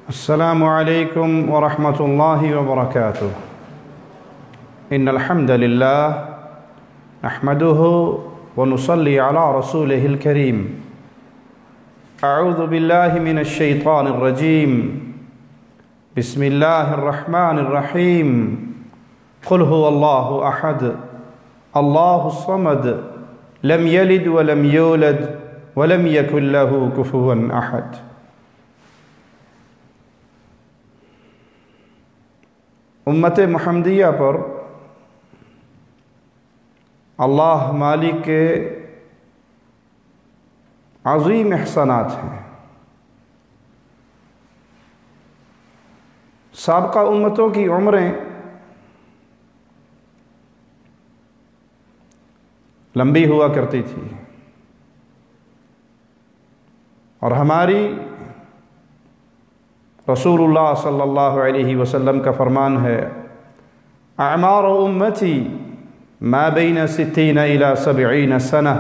السلام عليكم ورحمة الله وبركاته. إن الحمد لله نحمده ونصلي على رسوله الكريم. أعوذ بالله من الشيطان الرجيم. بسم الله الرحمن الرحيم. قل هو الله أحد الله الصمد لم يلد ولم يولد ولم يكن له كفوا أحد. امت محمدیہ پر اللہ مالک کے عظیم احسانات ہیں. سابقہ امتوں کی عمریں لمبی ہوا کرتی تھی اور ہماری رسول اللہ صلی اللہ علیہ وسلم کا فرمان ہے اعمار امتی ما بین 60 الی 70 سنہ.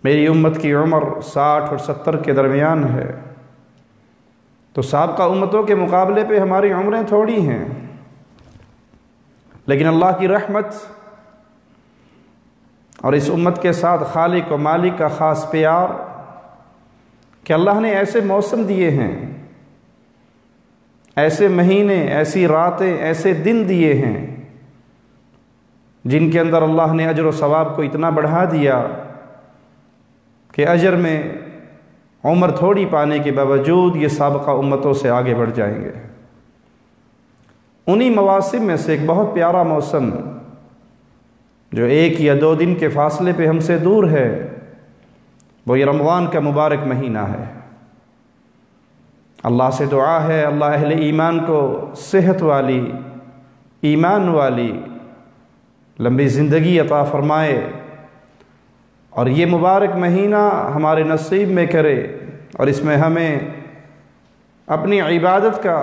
میری امت کی عمر 60 اور 70 کے درمیان ہے. تو سابقہ امتوں کے مقابلے پہ ہماری عمریں تھوڑی ہیں، لیکن اللہ کی رحمت اور اس امت کے ساتھ خالق و مالک کا خاص پیار کہ اللہ نے ایسے موسم دیے ہیں، ایسے مہینے، ایسی راتیں، ایسے دن دیے ہیں جن کے اندر اللہ نے اجر و ثواب کو اتنا بڑھا دیا کہ اجر میں عمر تھوڑی پانے کے باوجود یہ سابقہ امتوں سے آگے بڑھ جائیں گے. انہی مواسم میں سے ایک بہت پیارا موسم جو 1 یا 2 دن کے فاصلے پہ ہم سے دور ہے، وہ یہ رمضان کا مبارک مہینہ ہے. اللہ سے دعا ہے اللہ اہل ایمان کو صحت والی، ایمان والی لمبی زندگی عطا فرمائے اور یہ مبارک مہینہ ہمارے نصیب میں کرے اور اس میں ہمیں اپنی عبادت کا،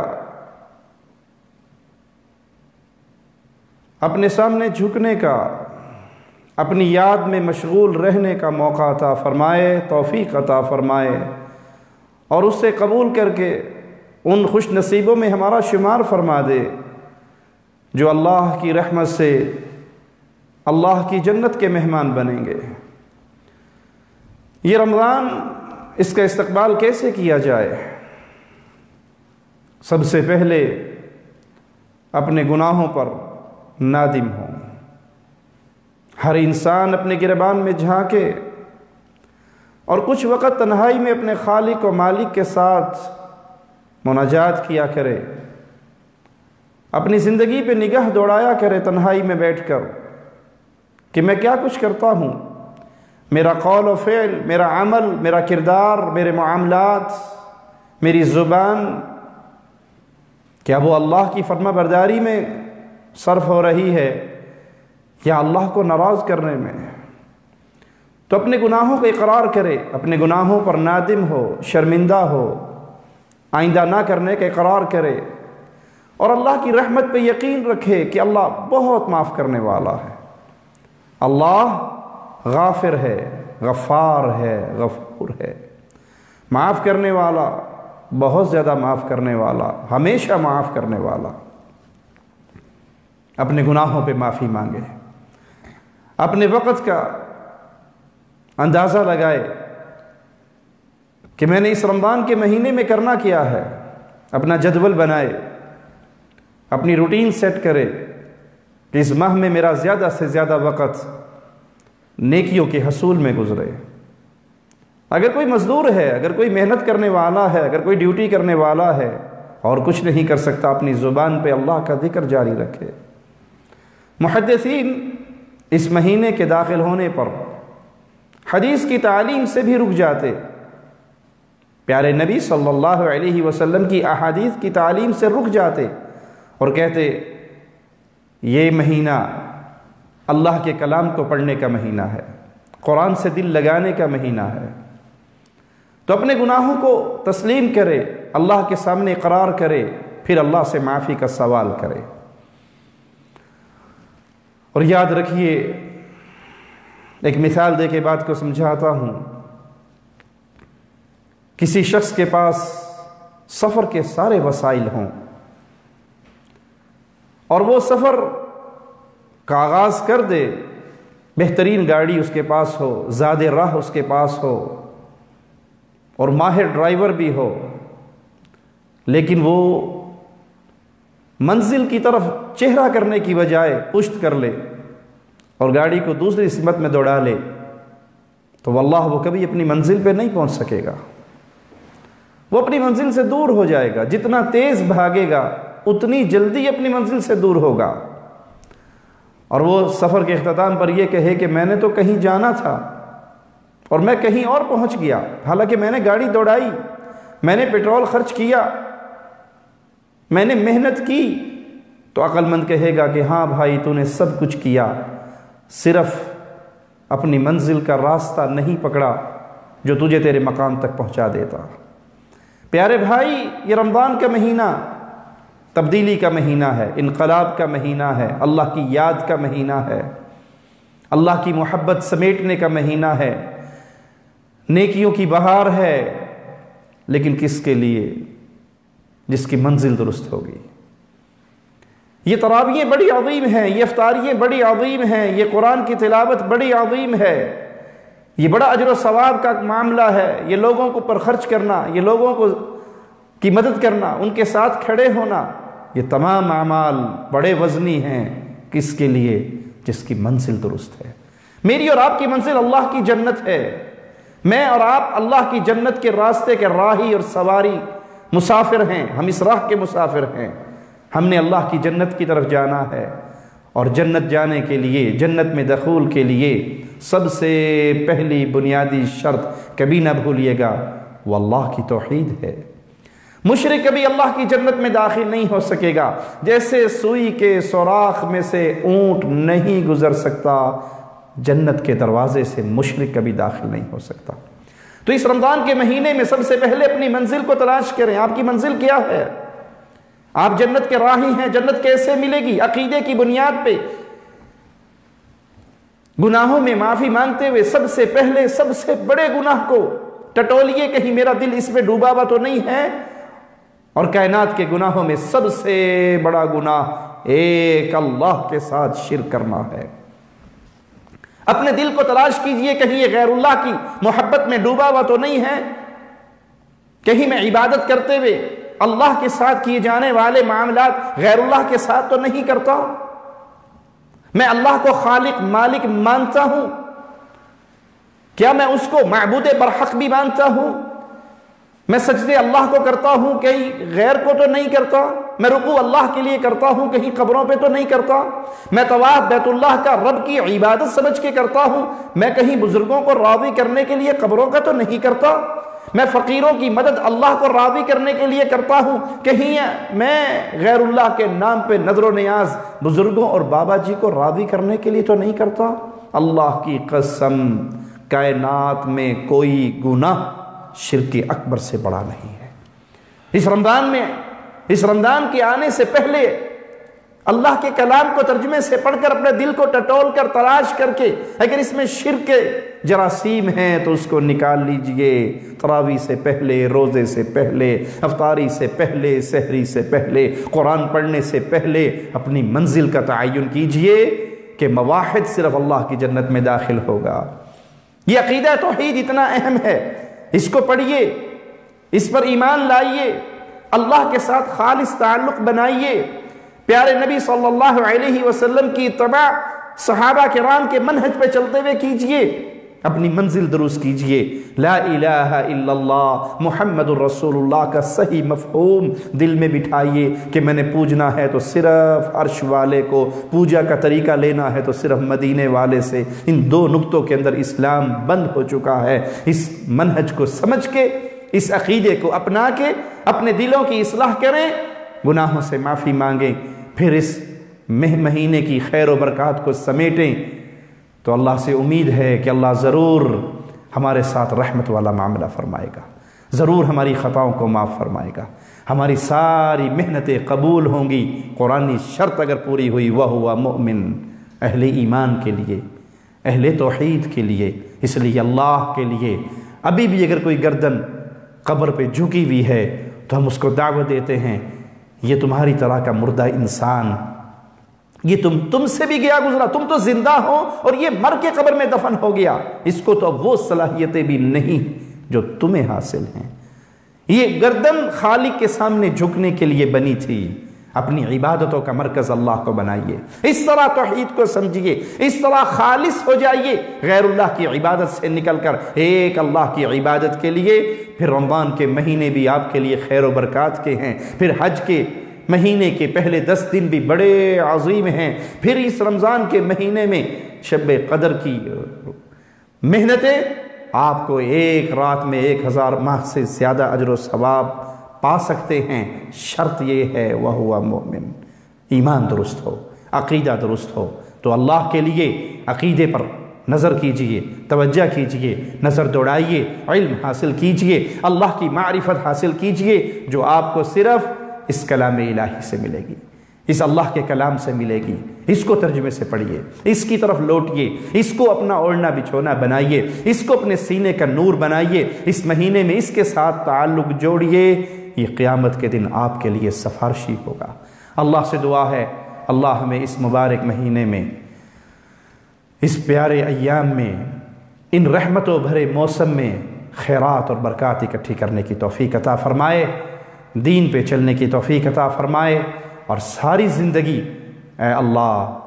اپنے سامنے جھکنے کا، اپنی یاد میں مشغول رہنے کا موقع عطا فرمائے، توفیق عطا فرمائے اور اس سے قبول کر کے ان خوش نصیبوں میں ہمارا شمار فرما دے جو اللہ کی رحمت سے اللہ کی جنت کے مہمان بنیں گے. یہ رمضان، اس کا استقبال کیسے کیا جائے؟ سب سے پہلے اپنے گناہوں پر نادم ہو. ہر انسان اپنے گریبان میں جھانکے اور کچھ وقت تنہائی میں اپنے خالق و مالک کے ساتھ مناجات کیا کرے. اپنی زندگی پہ نگاہ دوڑایا کرے تنہائی میں بیٹھ کر کہ میں کیا کچھ کرتا ہوں، میرا قول و فعل، میرا عمل، میرا کردار، میرے معاملات، میری زبان، کیا وہ اللہ کی فرما برداری میں صرف ہو رہی ہے یا اللہ کو ناراض کرنے میں؟ تو اپنے گناہوں کو اقرار کرے، اپنے گناہوں پر نادم ہو، شرمندہ ہو، آئندہ نہ کرنے کا اقرار کرے اور اللہ کی رحمت پہ یقین رکھے کہ اللہ بہت معاف کرنے والا ہے. اللہ غافر ہے، غفار ہے، غفور ہے، معاف کرنے والا، بہت زیادہ معاف کرنے والا، ہمیشہ معاف کرنے والا. اپنے گناہوں پہ معافی مانگے، اپنے وقت کا اندازہ لگائے کہ میں نے اس رمضان کے مہینے میں کرنا کیا ہے. اپنا جدول بنائے، اپنی روٹین سیٹ کرے کہ اس ماہ میں میرا زیادہ سے زیادہ وقت نیکیوں کے حصول میں گزرے. اگر کوئی مزدور ہے، اگر کوئی محنت کرنے والا ہے، اگر کوئی ڈیوٹی کرنے والا ہے اور کچھ نہیں کر سکتا، اپنی زبان پہ اللہ کا ذکر جاری رکھے. محدثین اس مہینے کے داخل ہونے پر حدیث کی تعلیم سے بھی رک جاتے. پیارے نبی صلی اللہ علیہ وسلم کی احادیث کی تعلیم سے رک جاتے اور کہتے یہ مہینہ اللہ کے کلام کو پڑھنے کا مہینہ ہے، قرآن سے دل لگانے کا مہینہ ہے. تو اپنے گناہوں کو تسلیم کرے، اللہ کے سامنے اقرار کرے، پھر اللہ سے معافی کا سوال کرے. اور یاد رکھیے، ایک مثال دے کے بات کو سمجھاتا ہوں. کسی شخص کے پاس سفر کے سارے وسائل ہوں، اور وہ سفر کا آغاز کر دے، بہترین گاڑی اس کے پاس ہو، زاد راہ اس کے پاس ہو، اور ماہر ڈرائیور بھی ہو، لیکن وہ منزل کی طرف چہرہ کرنے کی بجائے پشت کر لے اور گاڑی کو دوسری سمت میں دوڑا لے، تو واللہ وہ کبھی اپنی منزل پہ نہیں پہنچ سکے گا، وہ اپنی منزل سے دور ہو جائے گا۔ جتنا تیز بھاگے گا اتنی جلدی اپنی منزل سے دور ہوگا، اور وہ سفر کے اختتام پر یہ کہے کہ میں نے تو کہیں جانا تھا اور میں کہیں اور پہنچ گیا، حالانکہ میں نے گاڑی دوڑائی، میں نے پیٹرول خرچ کیا، میں نے محنت کی، تو عقل مند کہے گا کہ ہاں بھائی تو نے سب کچھ کیا، صرف اپنی منزل کا راستہ نہیں پکڑا جو تجھے تیرے مقام تک پہنچا دیتا۔ پیارے بھائی، یہ رمضان کا مہینہ تبدیلی کا مہینہ ہے، انقلاب کا مہینہ ہے، اللہ کی یاد کا مہینہ ہے، اللہ کی محبت سمیٹنے کا مہینہ ہے، نیکیوں کی بہار ہے، لیکن کس کے لیے؟ جس کی منزل درست ہوگی۔ یہ تراویحیں بڑی عظیم ہیں، یہ افطاریاں بڑی عظیم ہیں، یہ قرآن کی تلاوت بڑی عظیم ہے، یہ بڑا اجر و ثواب کا معاملہ ہے، یہ لوگوں کو پر خرچ کرنا، یہ لوگوں کو کی مدد کرنا، ان کے ساتھ کھڑے ہونا، یہ تمام اعمال بڑے وزنی ہیں۔ کس کے لیے؟ جس کی منزل درست ہے۔ میری اور آپ کی منزل اللہ کی جنت ہے، میں اور آپ اللہ کی جنت کے راستے کے راہی اور سواری مسافر ہیں، ہم اس راہ کے مسافر ہیں، ہم نے اللہ کی جنت کی طرف جانا ہے، اور جنت جانے کے لیے، جنت میں دخول کے لیے سب سے پہلی بنیادی شرط کبھی نہ بھولیے گا، وہ اللہ کی توحید ہے۔ مشرک کبھی اللہ کی جنت میں داخل نہیں ہو سکے گا، جیسے سوئی کے سوراخ میں سے اونٹ نہیں گزر سکتا، جنت کے دروازے سے مشرک کبھی داخل نہیں ہو سکتا۔ تو اس رمضان کے مہینے میں سب سے پہلے اپنی منزل کو تلاش کریں۔ آپ کی منزل کیا ہے؟ آپ جنت کے راہی ہیں، جنت کیسے ملے گی؟ عقیدے کی بنیاد پہ گناہوں میں معافی مانگتے ہوئے سب سے پہلے سب سے بڑے گناہ کو ٹٹولیے، کہیں میرا دل اس میں ڈوبا ہوا تو نہیں ہے، اور کائنات کے گناہوں میں سب سے بڑا گناہ ایک اللہ کے ساتھ شرک کرنا ہے۔ اپنے دل کو تلاش کیجئے، کہیں یہ غیر اللہ کی محبت میں ڈوبا ہوا تو نہیں ہے، کہیں میں عبادت کرتے ہوئے اللہ کے ساتھ کیے جانے والے معاملات غیر اللہ کے ساتھ تو نہیں کرتا، میں اللہ کو خالق مالک مانتا ہوں، کیا میں اس کو معبود برحق بھی مانتا ہوں، میں سجدے اللہ کو کرتا ہوں کہیں غیر کو تو نہیں کرتا، میں رکوع اللہ کے لیے کرتا ہوں کہیں قبروں پہ تو نہیں کرتا، میں طواف بیت اللہ کا رب کی عبادت سمجھ کے کرتا ہوں، میں کہیں بزرگوں کو راضی کرنے کے لیے قبروں کا تو نہیں کرتا، میں فقیروں کی مدد اللہ کو راضی کرنے کے لیے کرتا ہوں، کہیں میں غیر اللہ کے نام پہ نظر و نیاز بزرگوں اور بابا جی کو راضی کرنے کے لیے تو نہیں کرتا۔ اللہ کی قسم، کائنات میں کوئی گناہ شرک اکبر سے بڑا نہیں ہے۔ اس رمضان میں، اس رمضان کے آنے سے پہلے اللہ کے کلام کو ترجمے سے پڑھ کر اپنے دل کو ٹٹول کر تلاش کر کے اگر اس میں شرک جراثیم ہیں تو اس کو نکال لیجئے۔ تراویح سے پہلے، روزے سے پہلے، افطاری سے پہلے، سحری سے پہلے، قرآن پڑھنے سے پہلے اپنی منزل کا تعین کیجئے کہ مواحد صرف اللہ کی جنت میں داخل ہوگا۔ یہ عقیدہ توحید اتنا اہم ہے، اس کو پڑھیے، اس پر ایمان لائیے، اللہ کے ساتھ خالص تعلق بنائیے، پیارے نبی صلی اللہ علیہ وسلم کی اتباع صحابہ کرام کے منہج پہ چلتے ہوئے کیجئے، اپنی منزل درست کیجئے۔ لا الہ الا اللہ محمد الرسول اللہ کا صحیح مفہوم دل میں بٹھائیے کہ میں نے پوجنا ہے تو صرف عرش والے کو، پوجا کا طریقہ لینا ہے تو صرف مدینے والے سے۔ ان دو نقطوں کے اندر اسلام بند ہو چکا ہے۔ اس منہج کو سمجھ کے، اس عقیدے کو اپنا کے اپنے دلوں کی اصلاح کریں، گناہوں سے معافی مانگیں، پھر اس مہینے کی خیر و برکات کو سمیٹیں، تو اللہ سے امید ہے کہ اللہ ضرور ہمارے ساتھ رحمت والا معاملہ فرمائے گا، ضرور ہماری خطاؤں کو معاف فرمائے گا، ہماری ساری محنتیں قبول ہوں گی۔ قرآنی شرط اگر پوری ہوئی، وَهُوَ مُؤْمِن، اہل ایمان کے لیے، اہل توحید کے لیے، اس لیے اللہ کے لیے ابھی بھی اگر کوئی گردن قبر پہ جھکی ہوئی ہے تو ہم اس کو دعوت دیتے ہیں، یہ تمہاری طرح کا مردہ انسان، یہ تم سے بھی گیا گزرا، تم تو زندہ ہو اور یہ مر کے قبر میں دفن ہو گیا، اس کو تو اب وہ صلاحیتیں بھی نہیں جو تمہیں حاصل ہیں۔ یہ گردن خالق کے سامنے جھکنے کے لیے بنی تھی، اپنی عبادتوں کا مرکز اللہ کو بنائیے، اس طرح توحید کو سمجھیے، اس طرح خالص ہو جائیے غیر اللہ کی عبادت سے نکل کر ایک اللہ کی عبادت کے لیے۔ پھر رمضان کے مہینے بھی آپ کے لیے خیر و برکات کے ہیں، پھر حج کے مہینے کے پہلے 10 دن بھی بڑے عظیم ہیں، پھر اس رمضان کے مہینے میں شب قدر کی محنتیں آپ کو ایک رات میں 1000 ماہ سے زیادہ اجر و ثواب پا سکتے ہیں، شرط یہ ہے وَهُوَ مُؤْمِن، ایمان درست ہو، عقیدہ درست ہو۔ تو اللہ کے لیے عقیدے پر نظر کیجئے، توجہ کیجئے، نظر دوڑائیے، علم حاصل کیجئے، اللہ کی معرفت حاصل کیجئے جو آپ کو صرف اس کلام الہی سے ملے گی، اس اللہ کے کلام سے ملے گی۔ اس کو ترجمے سے پڑھیے، اس کی طرف لوٹیے، اس کو اپنا اوڑھنا بچھونا بنائیے، اس کو اپنے سینے کا نور بنائیے، اس مہینے میں اس کے ساتھ تعلق جوڑیے، یہ قیامت کے دن آپ کے لیے سفارشی ہوگا۔ اللہ سے دعا ہے اللہ ہمیں اس مبارک مہینے میں، اس پیارے ایام میں، ان رحمتوں بھرے موسم میں خیرات اور برکات اکٹھی کرنے کی توفیق عطا فرمائے، دین پہ چلنے کی توفیق عطا فرمائے، اور ساری زندگی اے اللہ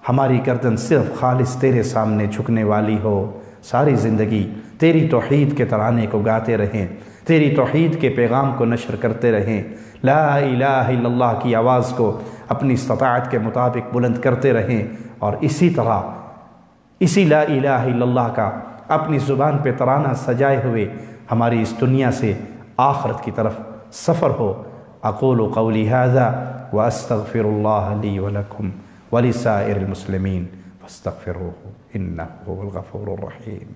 ہماری گردن صرف خالص تیرے سامنے جھکنے والی ہو، ساری زندگی تیری توحید کے ترانے کو گاتے رہیں، تیری توحید کے پیغام کو نشر کرتے رہیں، لا الہ الا اللہ کی آواز کو اپنی استطاعت کے مطابق بلند کرتے رہیں، اور اسی طرح اسی لا الہ الا اللہ کا اپنی زبان پہ ترانہ سجائے ہوئے ہماری اس دنیا سے آخرت کی طرف سفر ہو۔ اقول قولی ھذا واستغفر اللہ لی ولکم ولسائر المسلمین فاستغفروہ انہ هو الغفور الرحیم۔